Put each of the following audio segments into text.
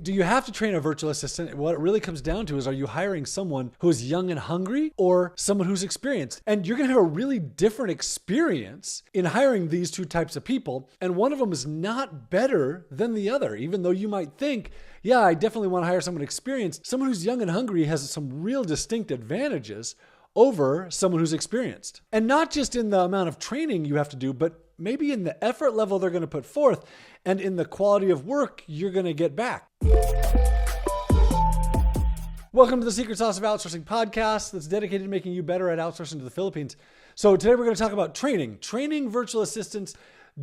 do you have to train a virtual assistant? What it really comes down to is, are you hiring someone who is young and hungry or someone who's experienced? And you're going to have a really different experience in hiring these two types of people. And one of them is not better than the other, even though you might think, yeah, I definitely want to hire someone experienced. Someone who's young and hungry has some real distinct advantages over someone who's experienced. And not just in the amount of training you have to do, but maybe in the effort level they're going to put forth and in the quality of work you're going to get back. Welcome to the Secret Sauce of Outsourcing podcast that's dedicated to making you better at outsourcing to the Philippines. So today we're going to talk about training virtual assistants.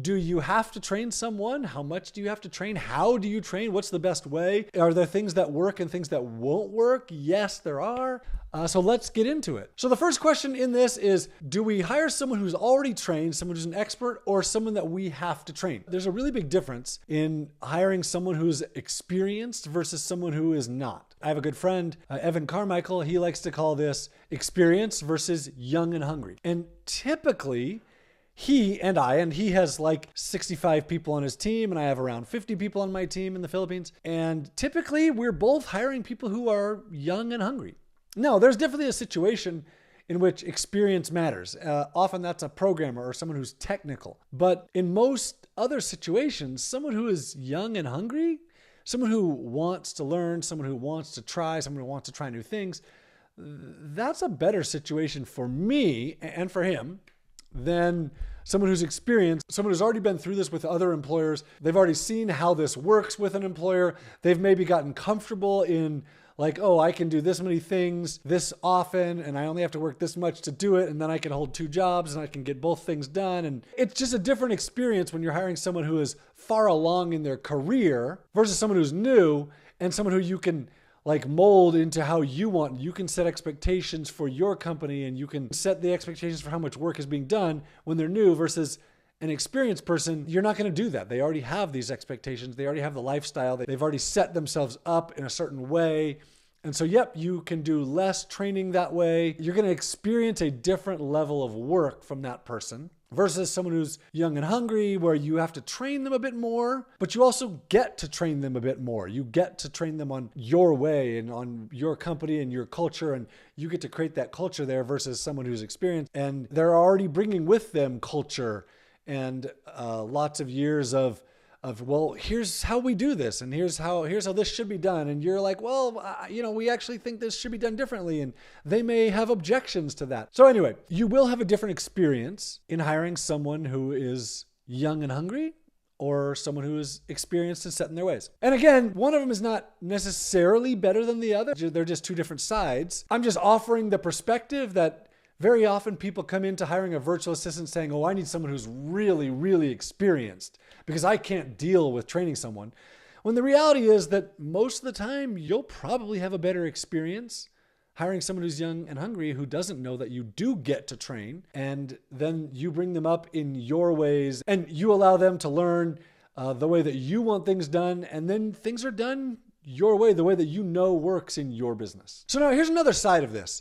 Do you have to train someone? How much do you have to train? How do you train? What's the best way? Are there things that work and things that won't work? Yes, there are. So let's get into it. So the first question in this is, do we hire someone who's already trained, someone who's an expert, or someone that we have to train? There's a really big difference in hiring someone who's experienced versus someone who is not. I have a good friend, Evan Carmichael. He likes to call this experience versus young and hungry. And typically, he has like 65 people on his team, and I have around 50 people on my team in the Philippines. And typically, we're both hiring people who are young and hungry. Now, there's definitely a situation in which experience matters. Often that's a programmer or someone who's technical. But in most other situations, someone who is young and hungry, someone who wants to learn, someone who wants to try, someone who wants to try new things, that's a better situation for me and for him than someone who's experienced, someone who's already been through this with other employers. They've already seen how this works with an employer. They've maybe gotten comfortable in like, oh, I can do this many things this often, and I only have to work this much to do it, and then I can hold two jobs, and I can get both things done. And it's just a different experience when you're hiring someone who is far along in their career versus someone who's new and someone who you can like mold into how you want. You can set expectations for your company, and you can set the expectations for how much work is being done when they're new versus an experienced person. You're not going to do that. They already have these expectations. They already have the lifestyle. They've already set themselves up in a certain way. And so, yep, you can do less training that way. You're going to experience a different level of work from that person versus someone who's young and hungry, where you have to train them a bit more, but you also get to train them a bit more. You get to train them on your way and on your company and your culture, and you get to create that culture there versus someone who's experienced and they're already bringing with them culture and lots of years of well, here's how we do this, and here's how this should be done. And you're like, well, we actually think this should be done differently, and they may have objections to that. So anyway, you will have a different experience in hiring someone who is young and hungry or someone who is experienced and set in their ways. And again, one of them is not necessarily better than the other. They're just two different sides. I'm just offering the perspective that very often people come into hiring a virtual assistant saying, oh, I need someone who's really, really experienced because I can't deal with training someone. When the reality is that most of the time, you'll probably have a better experience hiring someone who's young and hungry who doesn't know that you do get to train. And then you bring them up in your ways and you allow them to learn the way that you want things done. And then things are done your way, the way that you know works in your business. So now here's another side of this.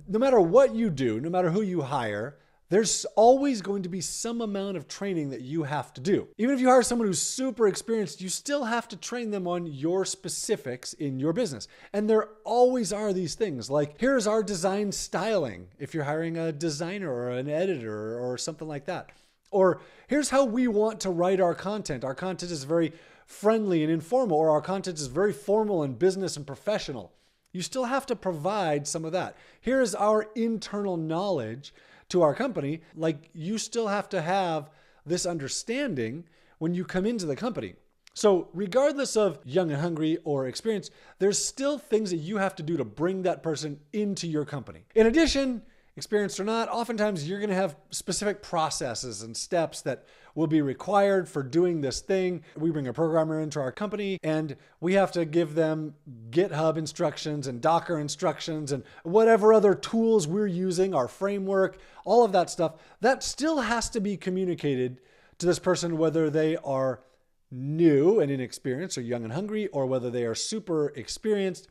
No matter what you do, no matter who you hire, there's always going to be some amount of training that you have to do. Even if you hire someone who's super experienced, you still have to train them on your specifics in your business. And there always are these things like, here's our design styling, if you're hiring a designer or an editor or something like that. Or here's how we want to write our content. Our content is very friendly and informal, or our content is very formal and business and professional. You still have to provide some of that. Here's our internal knowledge to our company. Like, you still have to have this understanding when you come into the company. So regardless of young and hungry or experienced, there's still things that you have to do to bring that person into your company. In addition, experienced or not, oftentimes you're going to have specific processes and steps that will be required for doing this thing. We bring a programmer into our company and we have to give them GitHub instructions and Docker instructions and whatever other tools we're using, our framework, all of that stuff. That still has to be communicated to this person, whether they are new and inexperienced or young and hungry, or whether they are super experienced.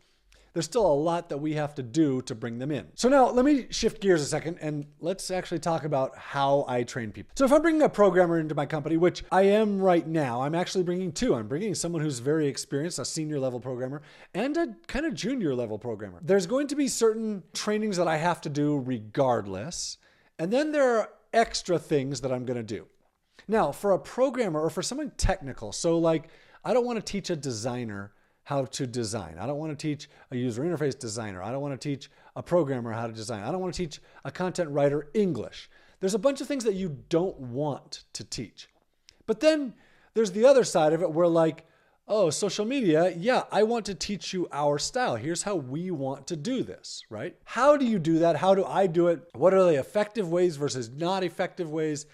there's still a lot that we have to do to bring them in. So now let me shift gears a second and let's actually talk about how I train people. So if I'm bringing a programmer into my company, which I am right now, I'm actually bringing two. I'm bringing someone who's very experienced, a senior level programmer, and a kind of junior level programmer. There's going to be certain trainings that I have to do regardless. And then there are extra things that I'm going to do. Now, for a programmer or for someone technical, so like I don't want to teach a designer how to design. I don't want to teach a user interface designer. I don't want to teach a programmer how to design. I don't want to teach a content writer English. There's a bunch of things that you don't want to teach. But then there's the other side of it where like, oh, social media, yeah, I want to teach you our style. Here's how we want to do this, right? How do you do that? How do I do it? What are the effective ways versus not effective ways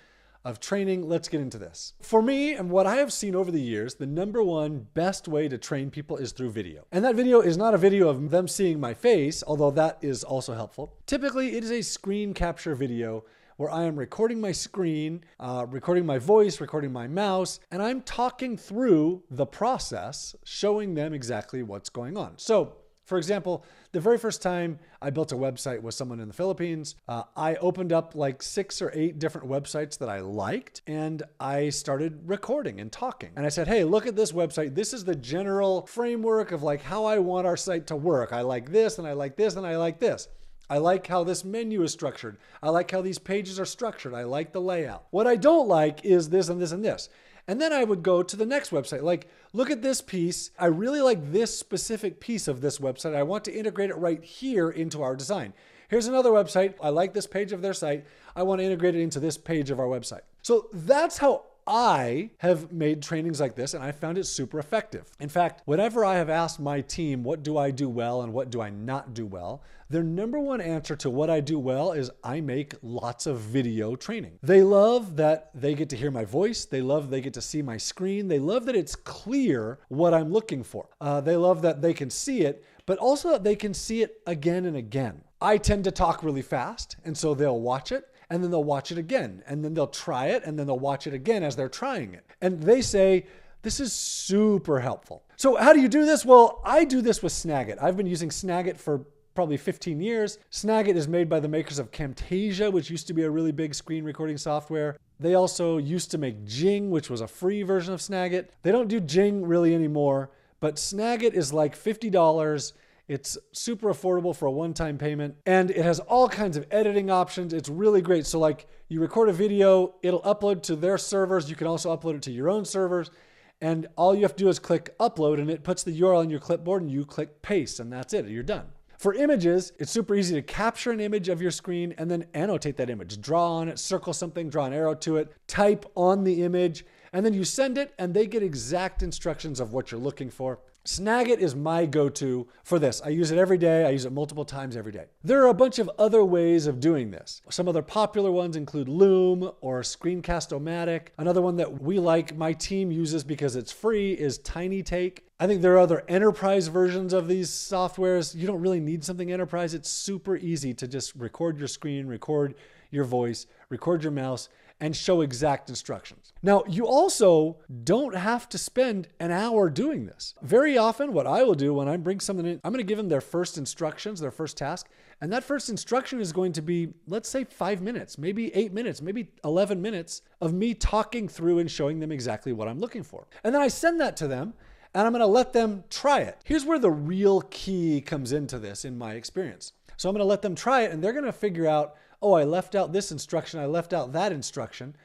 of training? Let's get into this. For me, and what I have seen over the years, the number one best way to train people is through video. And that video is not a video of them seeing my face, although that is also helpful. Typically, it is a screen capture video where I am recording my screen, recording my voice, recording my mouse, and I'm talking through the process, showing them exactly what's going on. So, for example, the very first time I built a website with someone in the Philippines, I opened up like 6 or 8 different websites that I liked, and I started recording and talking. And I said, hey, look at this website. This is the general framework of like how I want our site to work. I like this, and I like this, and I like this. I like how this menu is structured. I like how these pages are structured. I like the layout. What I don't like is this and this and this. And then I would go to the next website. Like, look at this piece. I really like this specific piece of this website. I want to integrate it right here into our design. Here's another website. I like this page of their site. I want to integrate it into this page of our website. So that's how I have made trainings like this, and I found it super effective. In fact, whenever I have asked my team, what do I do well and what do I not do well, their number one answer to what I do well is I make lots of video training. They love that they get to hear my voice. They love they get to see my screen. They love that it's clear what I'm looking for. They love that they can see it, but also that they can see it again and again. I tend to talk really fast, and so they'll watch it. And then they'll watch it again, and then they'll try it, and then they'll watch it again as they're trying it. And they say, this is super helpful. So how do you do this? Well, I do this with Snagit. I've been using Snagit for probably 15 years. Snagit is made by the makers of Camtasia, which used to be a really big screen recording software. They also used to make Jing, which was a free version of Snagit. They don't do Jing really anymore, but Snagit is like $50. It's super affordable for a one-time payment, and it has all kinds of editing options. It's really great. So like you record a video, it'll upload to their servers. You can also upload it to your own servers, and all you have to do is click upload, and it puts the URL in your clipboard, and you click paste, and that's it. You're done. For images, it's super easy to capture an image of your screen and then annotate that image. Draw on it, circle something, draw an arrow to it, type on the image, and then you send it, and they get exact instructions of what you're looking for. Snagit is my go-to for this. I use it every day. I use it multiple times every day. There are a bunch of other ways of doing this. Some other popular ones include Loom or Screencast-O-Matic. Another one that we like, my team uses because it's free, is TinyTake. I think there are other enterprise versions of these softwares. You don't really need something enterprise. It's super easy to just record your screen, record your voice, record your mouse, and show exact instructions. Now, you also don't have to spend an hour doing this. Very often, what I will do when I bring someone in, I'm going to give them their first instructions, their first task, and that first instruction is going to be, let's say 5 minutes, maybe 8 minutes, maybe 11 minutes of me talking through and showing them exactly what I'm looking for. And then I send that to them, and I'm going to let them try it. Here's where the real key comes into this in my experience. So I'm going to let them try it, and they're going to figure out, oh, I left out this instruction, I left out that instruction.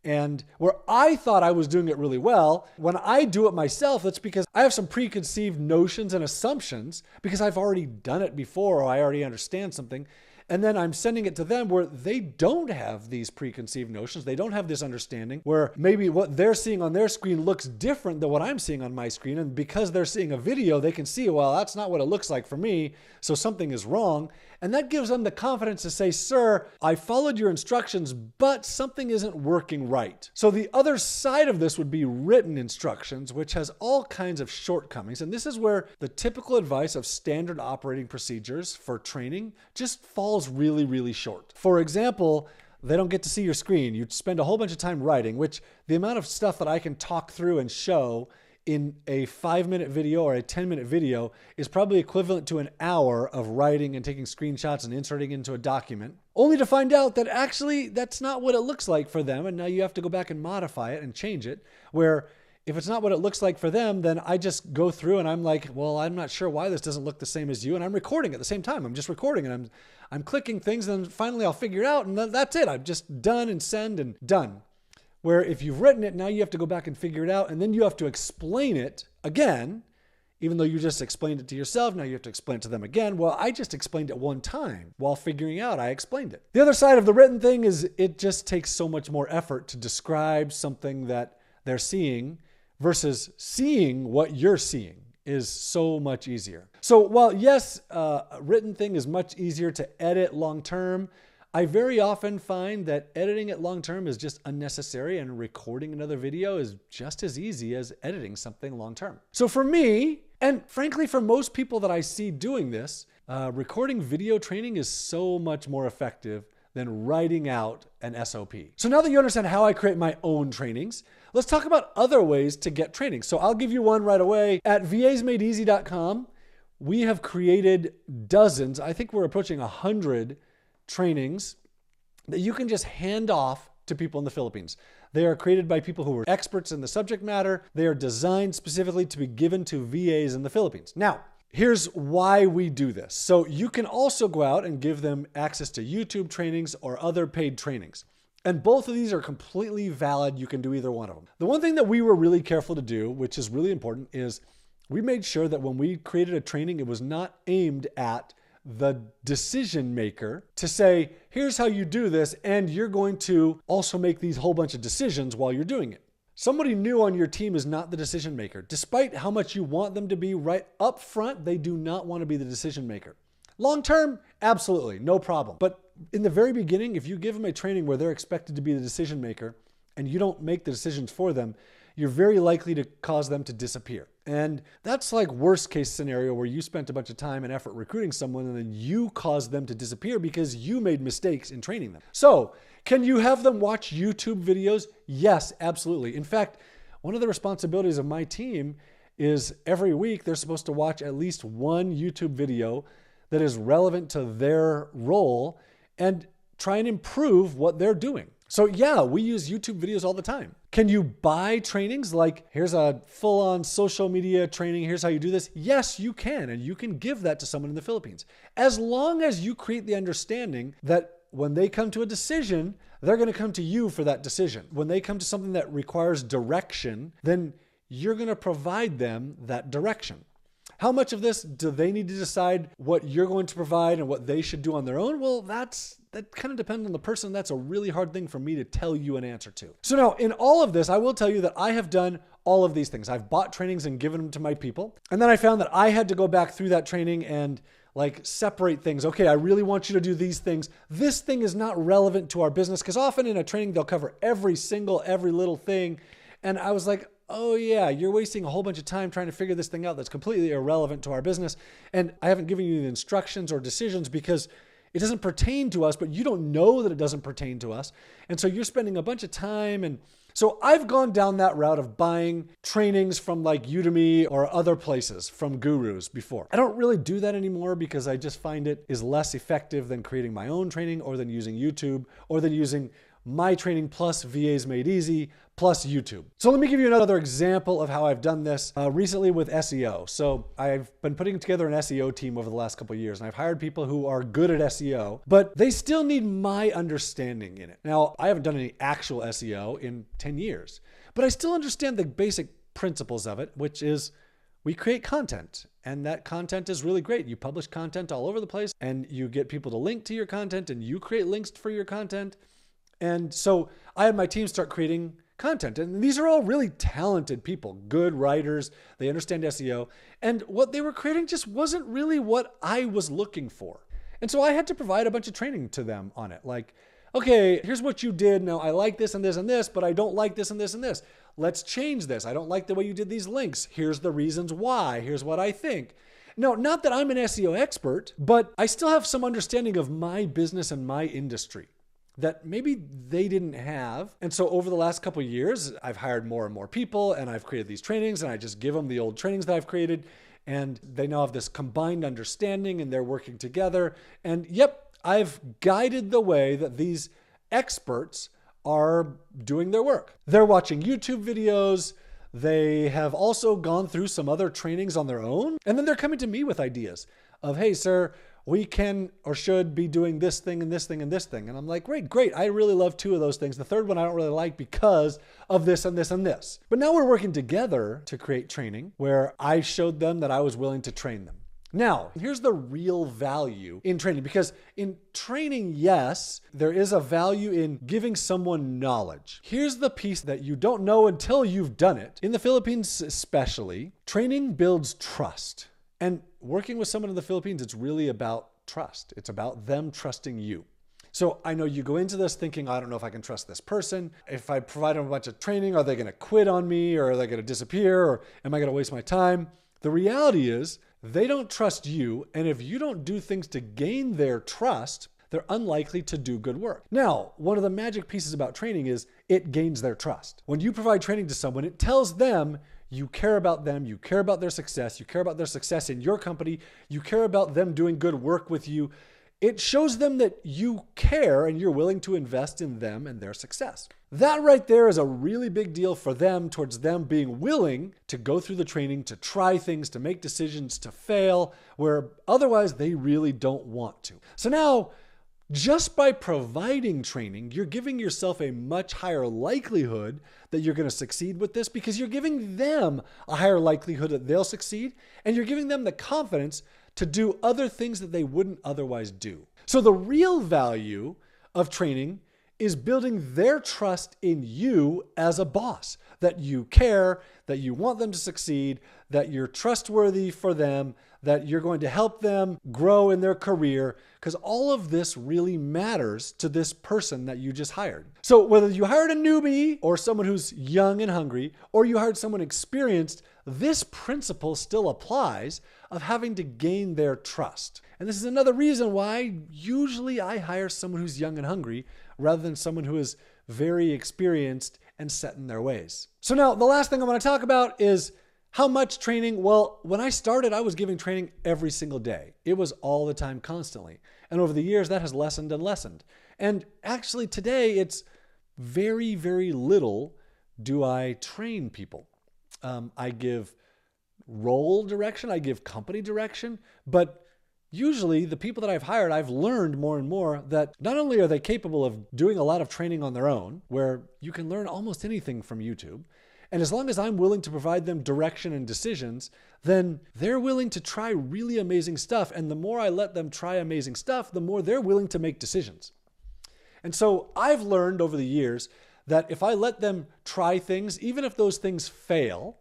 And where I thought I was doing it really well, when I do it myself, it's because I have some preconceived notions and assumptions because I've already done it before or I already understand something. And then I'm sending it to them where they don't have these preconceived notions. They don't have this understanding where maybe what they're seeing on their screen looks different than what I'm seeing on my screen. And because they're seeing a video, they can see, well, that's not what it looks like for me. So something is wrong. And that gives them the confidence to say, sir, I followed your instructions, but something isn't working right. So the other side of this would be written instructions, which has all kinds of shortcomings. And this is where the typical advice of standard operating procedures for training just falls really, really short. For example, they don't get to see your screen. You spend a whole bunch of time writing, which the amount of stuff that I can talk through and show in a 5-minute video or a 10-minute video is probably equivalent to an hour of writing and taking screenshots and inserting into a document, only to find out that actually that's not what it looks like for them. And now you have to go back and modify it and change it, where if it's not what it looks like for them, then I just go through and I'm like, well, I'm not sure why this doesn't look the same as you. And I'm recording at the same time. I'm just recording and I'm clicking things, and then finally I'll figure it out, and that's it. I'm just done and send and done. Where if you've written it, now you have to go back and figure it out, and then you have to explain it again, even though you just explained it to yourself. Now you have to explain it to them again. Well, I just explained it one time while figuring out I explained it. The other side of the written thing is it just takes so much more effort to describe something that they're seeing versus seeing what you're seeing is so much easier. So while yes, a written thing is much easier to edit long-term, I very often find that editing it long-term is just unnecessary, and recording another video is just as easy as editing something long-term. So for me, and frankly for most people that I see doing this, recording video training is so much more effective than writing out an SOP. So now that you understand how I create my own trainings, let's talk about other ways to get training. So I'll give you one right away. At vasmadeeasy.com, we have created dozens, I think we're approaching 100 trainings that you can just hand off to people in the Philippines. They are created by people who are experts in the subject matter. They are designed specifically to be given to VAs in the Philippines. Now, here's why we do this. So you can also go out and give them access to YouTube trainings or other paid trainings. And both of these are completely valid. You can do either one of them. The one thing that we were really careful to do, which is really important, is we made sure that when we created a training, it was not aimed at the decision maker to say, here's how you do this, and you're going to also make these whole bunch of decisions while you're doing it. Somebody new on your team is not the decision maker. Despite how much you want them to be right up front, they do not want to be the decision maker. Long term, absolutely, no problem. But in the very beginning, if you give them a training where they're expected to be the decision maker and you don't make the decisions for them, you're very likely to cause them to disappear. And that's like worst case scenario where you spent a bunch of time and effort recruiting someone and then you caused them to disappear because you made mistakes in training them. So can you have them watch YouTube videos? Yes, absolutely. In fact, one of the responsibilities of my team is every week they're supposed to watch at least one YouTube video that is relevant to their role and try and improve what they're doing. So yeah, we use YouTube videos all the time. Can you buy trainings like, here's a full-on social media training, here's how you do this? Yes, you can, and you can give that to someone in the Philippines. As long as you create the understanding that when they come to a decision, they're gonna come to you for that decision. When they come to something that requires direction, then you're gonna provide them that direction. How much of this do they need to decide what you're going to provide and what they should do on their own? Well, that kind of depends on the person. That's a really hard thing for me to tell you an answer to. So now in all of this, I will tell you that I have done all of these things. I've bought trainings and given them to my people. And then I found that I had to go back through that training and like separate things. Okay, I really want you to do these things. This thing is not relevant to our business, because often in a training, they'll cover every little thing. And I was like, oh yeah, you're wasting a whole bunch of time trying to figure this thing out that's completely irrelevant to our business. And I haven't given you the instructions or decisions because it doesn't pertain to us, but you don't know that it doesn't pertain to us. And so you're spending a bunch of time. And so I've gone down that route of buying trainings from like Udemy or other places from gurus before. I don't really do that anymore because I just find it is less effective than creating my own training or than using YouTube or than using my training plus VAs Made Easy plus YouTube. So let me give you another example of how I've done this recently with SEO. So I've been putting together an SEO team over the last couple of years, and I've hired people who are good at SEO, but they still need my understanding in it. Now, I haven't done any actual SEO in 10 years, but I still understand the basic principles of it, which is we create content, and that content is really great. You publish content all over the place, and you get people to link to your content, and you create links for your content. And so I had my team start creating content. And these are all really talented people, good writers. They understand SEO. And what they were creating just wasn't really what I was looking for. And so I had to provide a bunch of training to them on it. Like, okay, here's what you did. Now I like this and this and this, but I don't like this and this and this. Let's change this. I don't like the way you did these links. Here's the reasons why. Here's what I think. No, not that I'm an SEO expert, but I still have some understanding of my business and my industry. that maybe they didn't have. And so over the last couple of years, I've hired more and more people, and I've created these trainings, and I just give them the old trainings that I've created, and they now have this combined understanding, and they're working together. And yep, I've guided the way that these experts are doing their work. They're watching YouTube videos. They have also gone through some other trainings on their own. And then they're coming to me with ideas of, hey, sir, we can or should be doing this thing and this thing and this thing. And I'm like, great. I really love two of those things. The third one I don't really like because of this and this and this. But now we're working together to create training where I showed them that I was willing to train them. Now, here's the real value in training, because in training, yes, there is a value in giving someone knowledge. Here's the piece that you don't know until you've done it. In the Philippines especially, training builds trust. And working with someone in the Philippines, it's really about trust. It's about them trusting you. So I know you go into this thinking, I don't know if I can trust this person. If I provide them a bunch of training, are they going to quit on me, or are they going to disappear, or am I going to waste my time? The reality is they don't trust you. And if you don't do things to gain their trust, they're unlikely to do good work. Now, one of the magic pieces about training is it gains their trust. When you provide training to someone, it tells them you care about them, you care about their success, you care about their success in your company, you care about them doing good work with you. It shows them that you care and you're willing to invest in them and their success. That right there is a really big deal for them, towards them being willing to go through the training, to try things, to make decisions, to fail, where otherwise they really don't want to. So now, just by providing training, you're giving yourself a much higher likelihood that you're going to succeed with this, because you're giving them a higher likelihood that they'll succeed, and you're giving them the confidence to do other things that they wouldn't otherwise do. So the real value of training is building their trust in you as a boss, that you care, that you want them to succeed, that you're trustworthy for them, that you're going to help them grow in their career, because all of this really matters to this person that you just hired. So whether you hired a newbie or someone who's young and hungry, or you hired someone experienced, this principle still applies of having to gain their trust. And this is another reason why usually I hire someone who's young and hungry rather than someone who is very experienced and set in their ways. So now the last thing I want to talk about is how much training. Well, when I started, I was giving training every single day. It was all the time, constantly. And over the years, that has lessened and lessened. And actually today, it's very, very little do I train people. I give role direction, I give company direction, but usually the people that I've hired, I've learned more and more that not only are they capable of doing a lot of training on their own, where you can learn almost anything from YouTube, and as long as I'm willing to provide them direction and decisions, then they're willing to try really amazing stuff. And the more I let them try amazing stuff, the more they're willing to make decisions. And so I've learned over the years that if I let them try things, even if those things fail,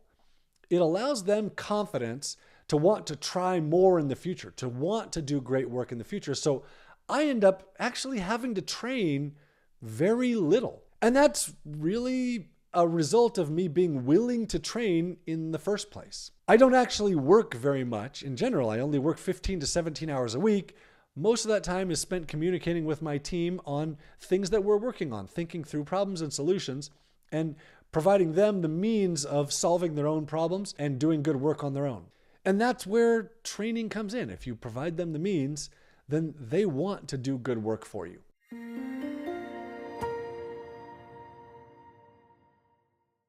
it allows them confidence to want to try more in the future, to want to do great work in the future. So I end up actually having to train very little. And that's really a result of me being willing to train in the first place. I don't actually work very much in general. I only work 15 to 17 hours a week. Most of that time is spent communicating with my team on things that we're working on, thinking through problems and solutions, and providing them the means of solving their own problems and doing good work on their own. And that's where training comes in. If you provide them the means, then they want to do good work for you.